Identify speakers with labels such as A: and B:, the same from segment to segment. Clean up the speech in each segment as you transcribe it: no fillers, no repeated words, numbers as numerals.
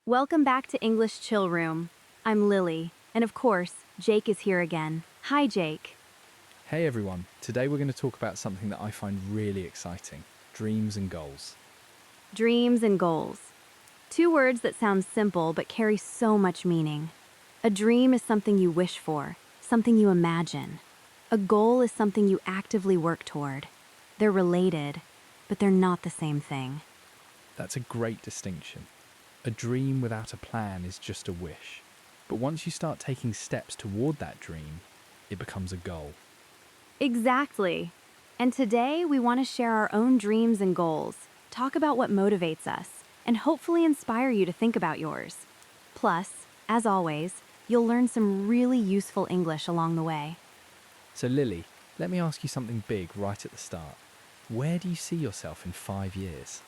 A: Welcome back to English Chill Room. I'm Lily, and of course, Jake is here again. Hi, Jake.
B: Hey everyone, today we're going to talk about something that I find really exciting, dreams and goals.
A: Dreams and goals. Two words that sound simple but carry so much meaning. A dream is something you wish for, something you imagine. A goal is something you actively work toward. They're related, but they're not the same thing.
B: That's a great distinction. A dream without a plan is just a wish. But once you start taking steps toward that dream, it becomes a goal.
A: Exactly. And today we want to share our own dreams and goals, talk about what motivates us, and hopefully inspire you to think about yours. Plus, as always, you'll learn some really useful English along the way.
B: So Lily, let me ask you something big right at the start. Where do you see yourself in 5 years?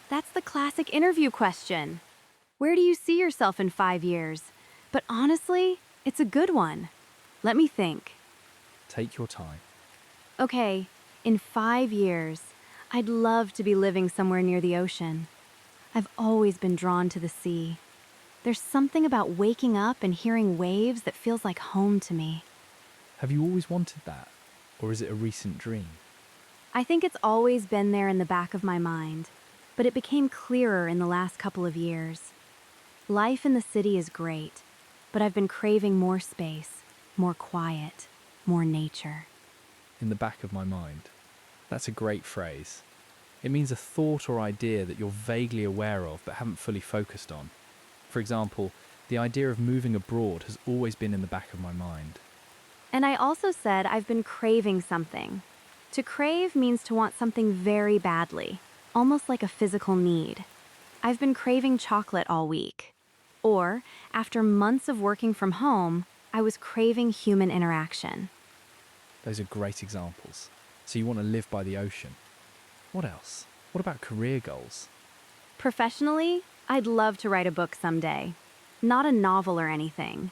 A: That's the classic interview question. Where do you see yourself in 5 years? But honestly, it's a good one. Let me think.
B: Take your time.
A: Okay, in 5 years, I'd love to be living somewhere near the ocean. I've always been drawn to the sea. There's something about waking up and hearing waves that feels like home to me.
B: Have you always wanted that? Or is it a recent dream?
A: I think it's always been there in the back of my mind, but it became clearer in the last couple of years. Life in the city is great, but I've been craving more space, more quiet, more nature.
B: In the back of my mind. That's a great phrase. It means a thought or idea that you're vaguely aware of but haven't fully focused on. For example, the idea of moving abroad has always been in the back of my mind.
A: And I also said I've been craving something. To crave means to want something very badly, almost like a physical need. I've been craving chocolate all week. Or, after months of working from home, I was craving human interaction.
B: Those are great examples. So you want to live by the ocean. What else? What about career goals?
A: Professionally, I'd love to write a book someday. Not a novel or anything.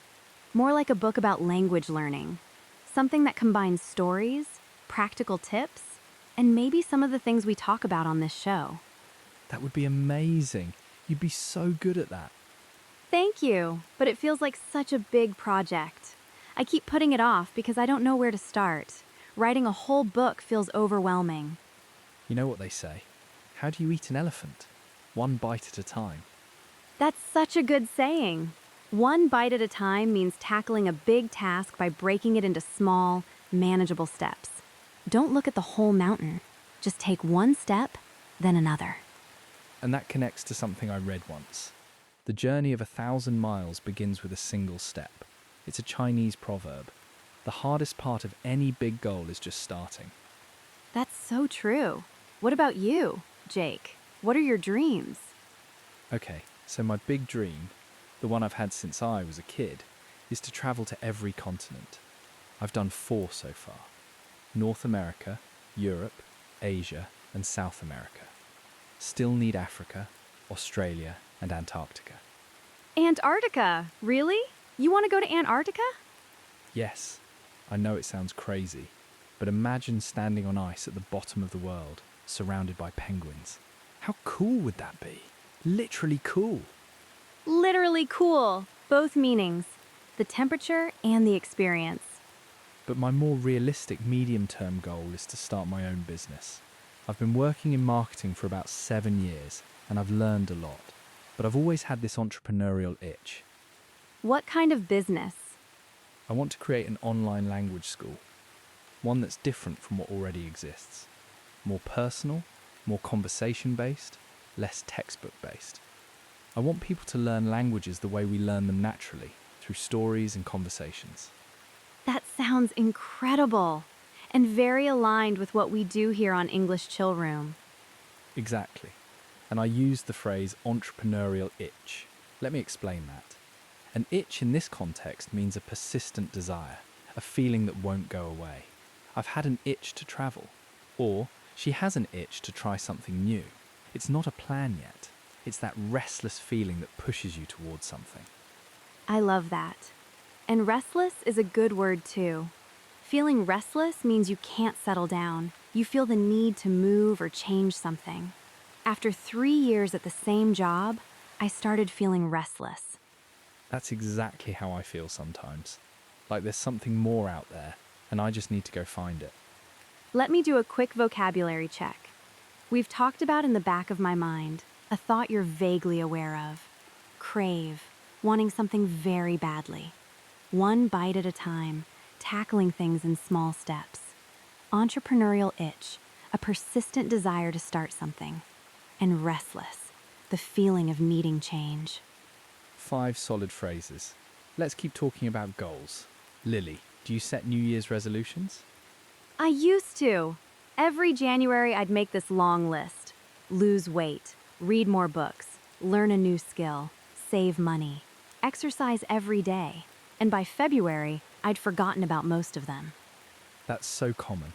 A: More like a book about language learning. Something that combines stories, practical tips, and maybe some of the things we talk about on this show.
B: That would be amazing. You'd be so good at that.
A: Thank you, but it feels like such a big project. I keep putting it off because I don't know where to start. Writing a whole book feels overwhelming.
B: You know what they say. How do you eat an elephant? One bite at a time.
A: That's such a good saying. One bite at a time means tackling a big task by breaking it into small, manageable steps. Don't look at the whole mountain. Just take one step, then another.
B: And that connects to something I read once. The journey of 1,000 miles begins with a single step. It's a Chinese proverb. The hardest part of any big goal is just starting.
A: That's so true. What about you, Jake? What are your dreams?
B: Okay, so my big dream, the one I've had since I was a kid, is to travel to every continent. I've done 4 so far. North America, Europe, Asia, and South America. Still need Africa, Australia, and Antarctica.
A: Antarctica? Really? You want to go to Antarctica?
B: Yes, I know it sounds crazy, but imagine standing on ice at the bottom of the world, surrounded by penguins. How cool would that be? Literally cool.
A: Literally cool. Both meanings. The temperature and the experience.
B: But my more realistic medium-term goal is to start my own business. I've been working in marketing for about 7 years, and I've learned a lot. But I've always had this entrepreneurial itch.
A: What kind of business?
B: I want to create an online language school. One that's different from what already exists. More personal, more conversation-based, less textbook-based. I want people to learn languages the way we learn them naturally, through stories and conversations.
A: That sounds incredible and very aligned with what we do here on English Chill Room.
B: Exactly. And I use the phrase entrepreneurial itch. Let me explain that. An itch in this context means a persistent desire, a feeling that won't go away. I've had an itch to travel, or she has an itch to try something new. It's not a plan yet. It's that restless feeling that pushes you towards something.
A: I love that. And restless is a good word too. Feeling restless means you can't settle down. You feel the need to move or change something. After 3 years at the same job, I started feeling restless.
B: That's exactly how I feel sometimes. Like there's something more out there, and I just need to go find it.
A: Let me do a quick vocabulary check. We've talked about in the back of my mind, a thought you're vaguely aware of. Crave, wanting something very badly. One bite at a time, tackling things in small steps. Entrepreneurial itch, a persistent desire to start something. And restless, the feeling of needing change.
B: 5 solid phrases. Let's keep talking about goals. Lily, do you set New Year's resolutions?
A: I used to. Every January, I'd make this long list. Lose weight, read more books, learn a new skill, save money, exercise every day. And by February, I'd forgotten about most of them.
B: That's so common.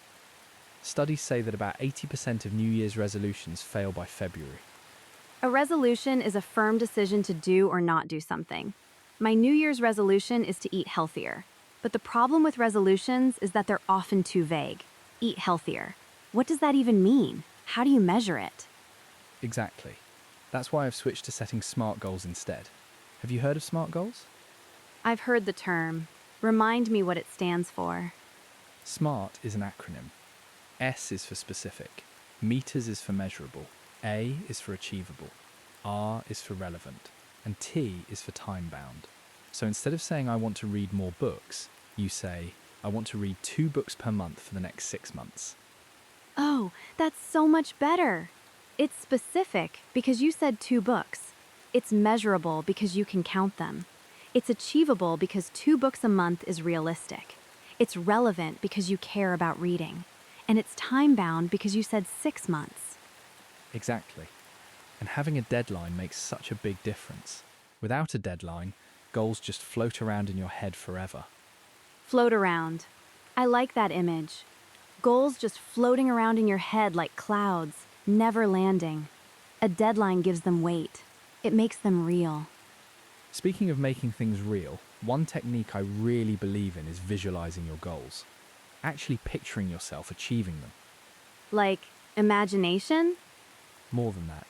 B: Studies say that about 80% of New Year's resolutions fail by February.
A: A resolution is a firm decision to do or not do something. My New Year's resolution is to eat healthier. But the problem with resolutions is that they're often too vague. Eat healthier. What does that even mean? How do you measure it?
B: Exactly. That's why I've switched to setting SMART goals instead. Have you heard of SMART goals?
A: I've heard the term. Remind me what it stands for.
B: SMART is an acronym. S is for specific, meters is for measurable, A is for achievable, R is for relevant, and T is for time-bound. So instead of saying I want to read more books, you say I want to read 2 books per month for the next 6 months.
A: Oh, that's so much better. It's specific because you said 2 books. It's measurable because you can count them. It's achievable because 2 books a month is realistic. It's relevant because you care about reading. And it's time-bound because you said 6 months.
B: Exactly. And having a deadline makes such a big difference. Without a deadline, goals just float around in your head forever.
A: Float around. I like that image. Goals just floating around in your head like clouds, never landing. A deadline gives them weight. It makes them real.
B: Speaking of making things real, one technique I really believe in is visualizing your goals. Actually picturing yourself achieving them.
A: Like imagination?
B: More than that.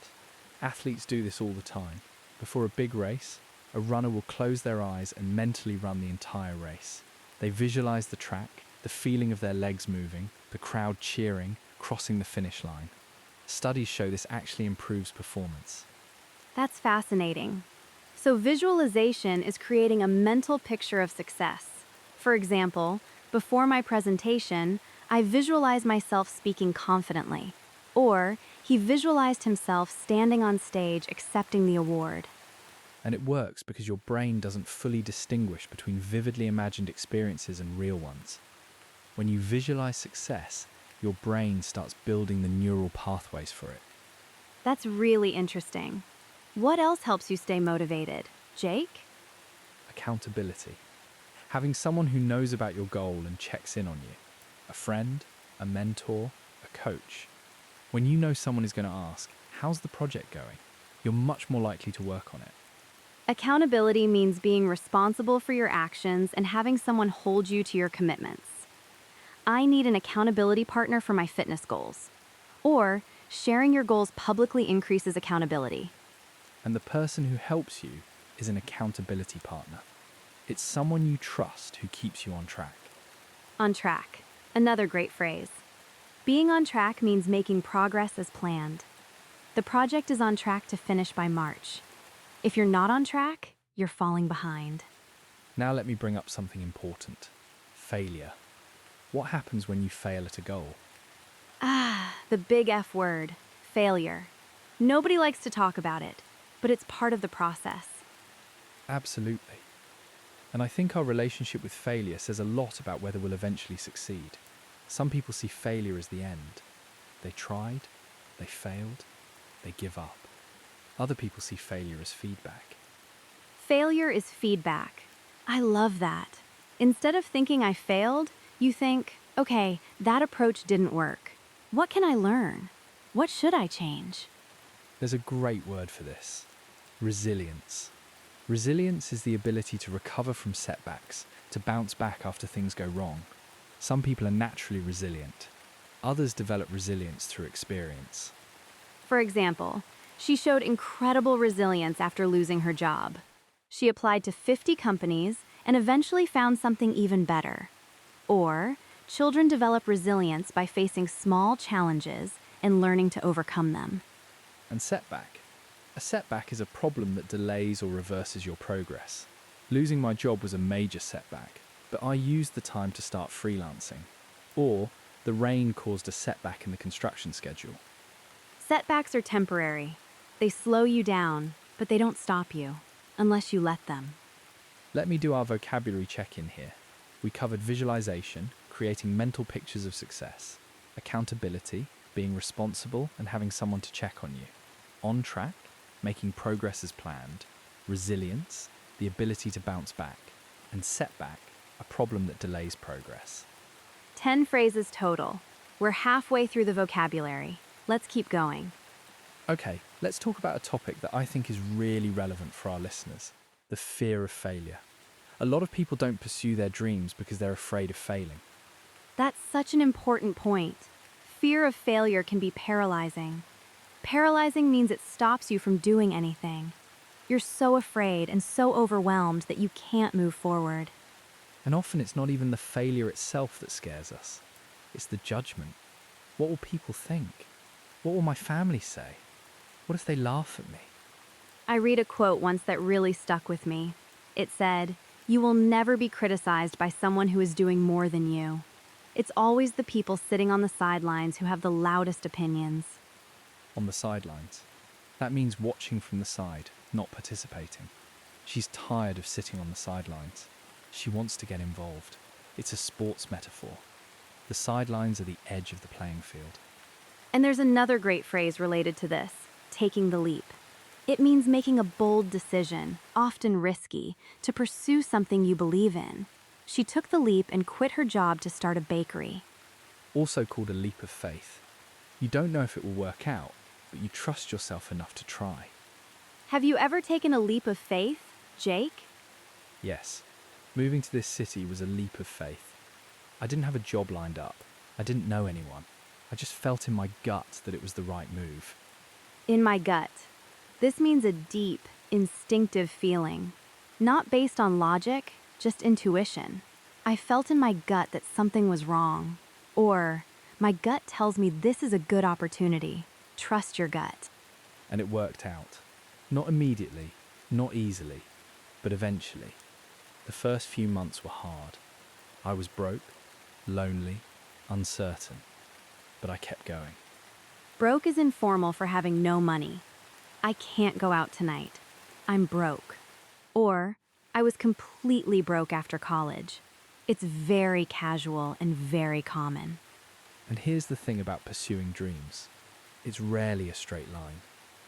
B: Athletes do this all the time. Before a big race, a runner will close their eyes and mentally run the entire race. They visualize the track, the feeling of their legs moving, the crowd cheering, crossing the finish line. Studies show this actually improves performance.
A: That's fascinating. So visualization is creating a mental picture of success. For example, before my presentation, I visualized myself speaking confidently. Or he visualized himself standing on stage accepting the award.
B: And it works because your brain doesn't fully distinguish between vividly imagined experiences and real ones. When you visualize success, your brain starts building the neural pathways for it.
A: That's really interesting. What else helps you stay motivated, Jake?
B: Accountability. Having someone who knows about your goal and checks in on you. A friend, a mentor, a coach. When you know someone is going to ask, how's the project going? You're much more likely to work on it.
A: Accountability means being responsible for your actions and having someone hold you to your commitments. I need an accountability partner for my fitness goals. Or sharing your goals publicly increases accountability.
B: And the person who helps you is an accountability partner. It's someone you trust who keeps you on track.
A: On track. Another great phrase. Being on track means making progress as planned. The project is on track to finish by March. If you're not on track, you're falling behind.
B: Now let me bring up something important. Failure. What happens when you fail at a goal?
A: The big F word, failure. Nobody likes to talk about it, but it's part of the process.
B: Absolutely. And I think our relationship with failure says a lot about whether we'll eventually succeed. Some people see failure as the end. They tried, they failed, they give up. Other people see failure as feedback.
A: Failure is feedback. I love that. Instead of thinking I failed, you think, okay, that approach didn't work. What can I learn? What should I change?
B: There's a great word for this. Resilience. Resilience is the ability to recover from setbacks, to bounce back after things go wrong. Some people are naturally resilient. Others develop resilience through experience.
A: For example, She showed incredible resilience after losing her job. She applied to 50 companies and eventually found something even better. Or, children develop resilience by facing small challenges and learning to overcome them.
B: And setback. A setback is a problem that delays or reverses your progress. Losing my job was a major setback, but I used the time to start freelancing. Or, the rain caused a setback in the construction schedule.
A: Setbacks are temporary. They slow you down, but they don't stop you, unless you let them.
B: Let me do our vocabulary check-in here. We covered visualization, creating mental pictures of success, accountability, being responsible and having someone to check on you, on track, making progress as planned, resilience, the ability to bounce back, and setback, a problem that delays progress.
A: 10 phrases total. We're halfway through the vocabulary. Let's keep going.
B: Okay, let's talk about a topic that I think is really relevant for our listeners, the fear of failure. A lot of people don't pursue their dreams because they're afraid of failing.
A: That's such an important point. Fear of failure can be paralyzing. Paralyzing means it stops you from doing anything. You're so afraid and so overwhelmed that you can't move forward.
B: And often it's not even the failure itself that scares us. It's the judgment. What will people think? What will my family say? What if they laugh at me?
A: I read a quote once that really stuck with me. It said, "You will never be criticized by someone who is doing more than you. It's always the people sitting on the sidelines who have the loudest opinions."
B: On the sidelines. That means watching from the side, not participating. She's tired of sitting on the sidelines. She wants to get involved. It's a sports metaphor. The sidelines are the edge of the playing field.
A: And there's another great phrase related to this, taking the leap. It means making a bold decision, often risky, to pursue something you believe in. She took the leap and quit her job to start a bakery.
B: Also called a leap of faith. You don't know if it will work out, but you trust yourself enough to try.
A: Have you ever taken a leap of faith, Jake?
B: Yes, moving to this city was a leap of faith. I didn't have a job lined up. I didn't know anyone. I just felt in my gut that it was the right move.
A: In my gut. This means a deep, instinctive feeling. Not based on logic, just intuition. I felt in my gut that something was wrong. Or, my gut tells me this is a good opportunity. Trust your gut.
B: And it worked out. Not immediately, not easily, but eventually. The first few months were hard. I was broke, lonely, uncertain, but I kept going.
A: Broke is informal for having no money. I can't go out tonight. I'm broke. Or, I was completely broke after college. It's very casual and very common.
B: And here's the thing about pursuing dreams. It's rarely a straight line.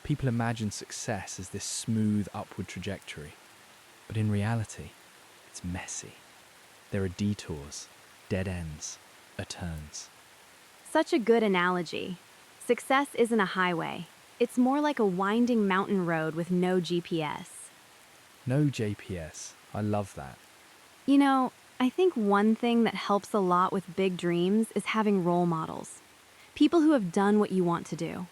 B: People imagine success as this smooth upward trajectory. But in reality, it's messy. There are detours, dead ends, turns.
A: Such a good analogy. Success isn't a highway. It's more like a winding mountain road with no GPS.
B: No GPS. I love that.
A: You know, I think one thing that helps a lot with big dreams is having role models. People who have done what you want to do.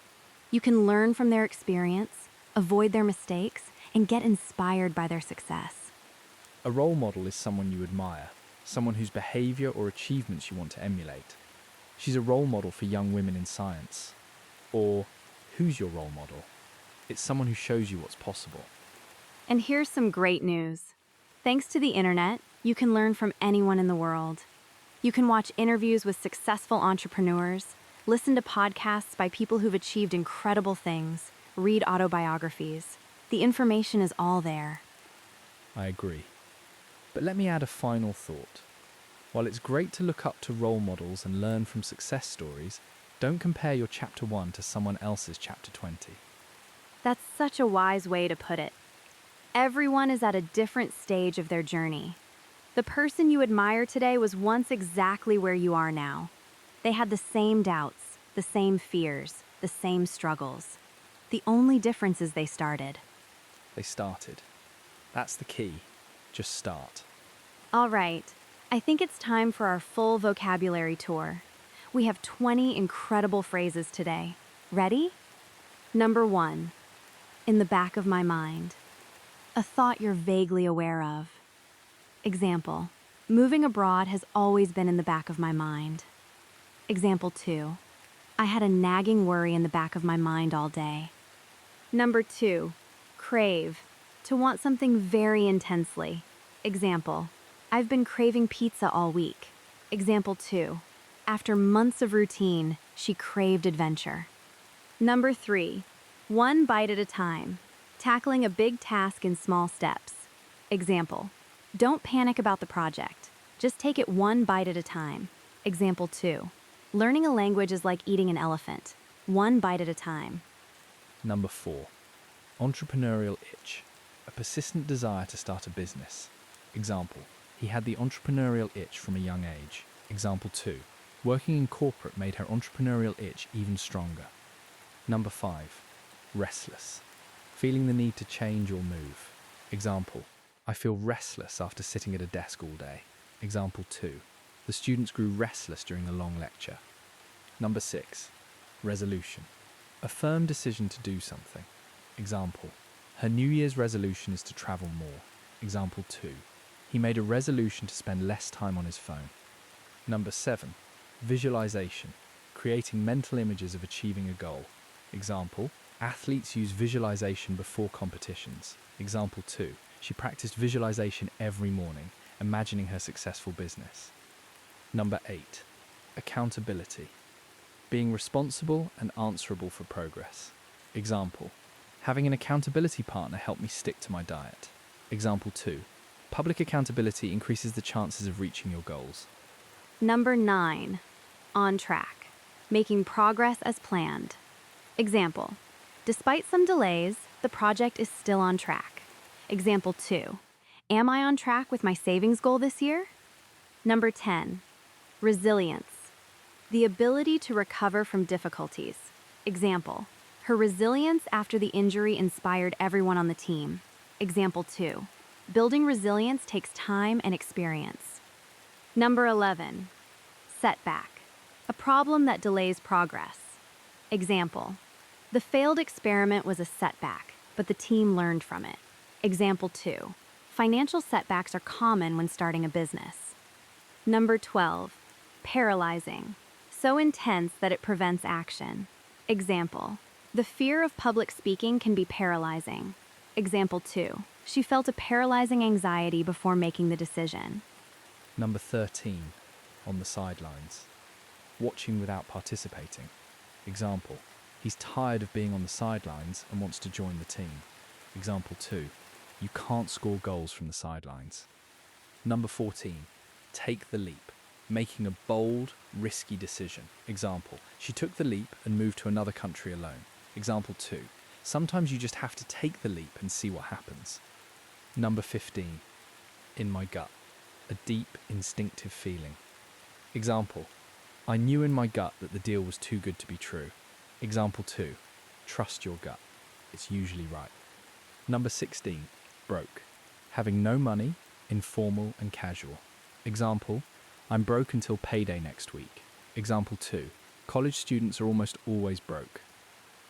A: You can learn from their experience, avoid their mistakes, and get inspired by their success.
B: A role model is someone you admire, someone whose behavior or achievements you want to emulate. She's a role model for young women in science. Or, who's your role model? It's someone who shows you what's possible.
A: And here's some great news. Thanks to the internet, you can learn from anyone in the world. You can watch interviews with successful entrepreneurs, listen to podcasts by people who've achieved incredible things, read autobiographies. The information is all there.
B: I agree. But let me add a final thought. While it's great to look up to role models and learn from success stories, don't compare your chapter 1 to someone else's chapter 20.
A: That's such a wise way to put it. Everyone is at a different stage of their journey. The person you admire today was once exactly where you are now. They had the same doubts, the same fears, the same struggles. The only difference is they started.
B: They started. That's the key. Just start.
A: All right, I think it's time for our full vocabulary tour. We have 20 incredible phrases today. Ready? Number 1, in the back of my mind. A thought you're vaguely aware of. Example, moving abroad has always been in the back of my mind. Example 2, I had a nagging worry in the back of my mind all day. Number 2, crave, to want something very intensely. Example, I've been craving pizza all week. Example 2, after months of routine, she craved adventure. Number 3, one bite at a time, tackling a big task in small steps. Example, don't panic about the project, just take it one bite at a time. Example 2, learning a language is like eating an elephant, one bite at a time.
B: Number 4, entrepreneurial itch, a persistent desire to start a business. Example, he had the entrepreneurial itch from a young age. Example 2, working in corporate made her entrepreneurial itch even stronger. Number 5, restless, feeling the need to change or move. Example, I feel restless after sitting at a desk all day. Example 2, the students grew restless during the long lecture. Number 6, resolution, a firm decision to do something. Example, her New Year's resolution is to travel more. Example 2, he made a resolution to spend less time on his phone. Number 7, visualization, creating mental images of achieving a goal. Example, athletes use visualization before competitions. Example 2, she practiced visualization every morning, imagining her successful business. Number 8, accountability, being responsible and answerable for progress. Example, having an accountability partner helped me stick to my diet. Example 2, public accountability increases the chances of reaching your goals.
A: Number 9, on track, making progress as planned. Example, despite some delays, the project is still on track. Example 2, am I on track with my savings goal this year? Number 10, resilience, the ability to recover from difficulties. Example, her resilience after the injury inspired everyone on the team. Example 2, building resilience takes time and experience. Number 11, setback, a problem that delays progress. Example, the failed experiment was a setback, but the team learned from it. Example 2, financial setbacks are common when starting a business. Number 12, paralyzing, so intense that it prevents action. Example, the fear of public speaking can be paralyzing. Example 2, she felt a paralyzing anxiety before making the decision.
B: Number 13, on the sidelines, watching without participating. Example, he's tired of being on the sidelines and wants to join the team. Example 2, you can't score goals from the sidelines. Number 14, take the leap, making a bold, risky decision. Example, she took the leap and moved to another country alone. Example 2, sometimes you just have to take the leap and see what happens. Number 15, in my gut, a deep, instinctive feeling. Example, I knew in my gut that the deal was too good to be true. Example 2, trust your gut. It's usually right. Number 16, broke, having no money, informal and casual. Example, I'm broke until payday next week. Example 2, college students are almost always broke.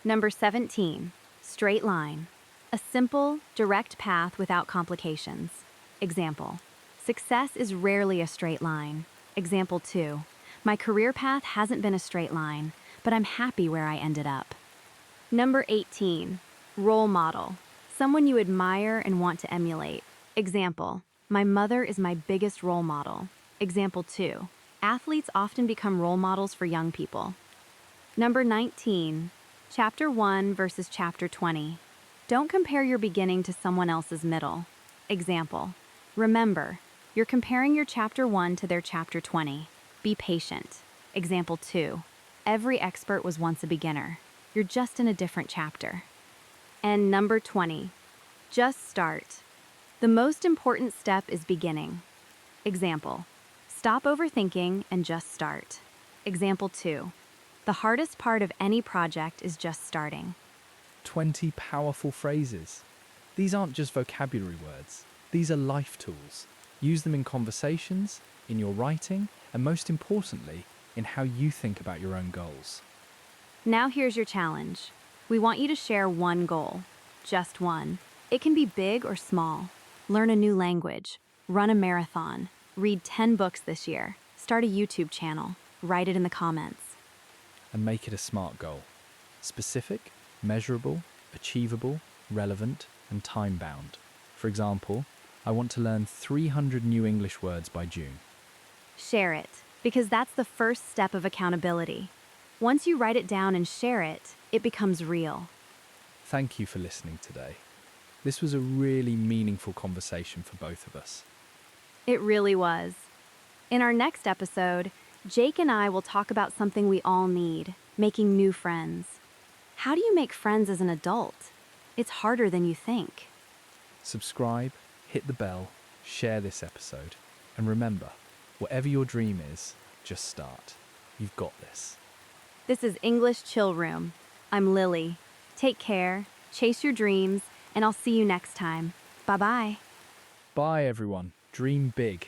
A: Number 17, straight line, a simple, direct path without complications. Example, success is rarely a straight line. Example 2, my career path hasn't been a straight line, but I'm happy where I ended up. Number 18, role model, someone you admire and want to emulate. Example, my mother is my biggest role model. Example 2, athletes often become role models for young people. Number 19, Chapter 1 versus Chapter 20. Don't compare your beginning to someone else's middle. Example, remember, you're comparing your Chapter 1 to their Chapter 20. Be patient. Example 2, every expert was once a beginner. You're just in a different chapter. And number 20, just start. The most important step is beginning. Example, stop overthinking and just start. Example 2, the hardest part of any project is just starting.
B: 20 powerful phrases. These aren't just vocabulary words. These are life tools. Use them in conversations, in your writing, and most importantly, in how you think about your own goals.
A: Now here's your challenge. We want you to share one goal. just one. It can be big or small. Learn a new language, run a marathon, read 10 books this year, start a YouTube channel, write it in the comments.
B: And make it a SMART goal. Specific, measurable, achievable, relevant, and time-bound. For example, I want to learn 300 new English words by June.
A: Share it, because that's the first step of accountability. Once you write it down and share it, it becomes real.
B: Thank you for listening today. This was a really meaningful conversation for both of us.
A: It really was. In our next episode, Jake and I will talk about something we all need, making new friends. How do you make friends as an adult? It's harder than you think.
B: Subscribe, hit the bell, share this episode, and remember, whatever your dream is, just start. You've got this.
A: This is English Chill Room. I'm Lily. Take care, chase your dreams, and I'll see you next time. Bye-bye.
B: Bye, everyone. Dream big.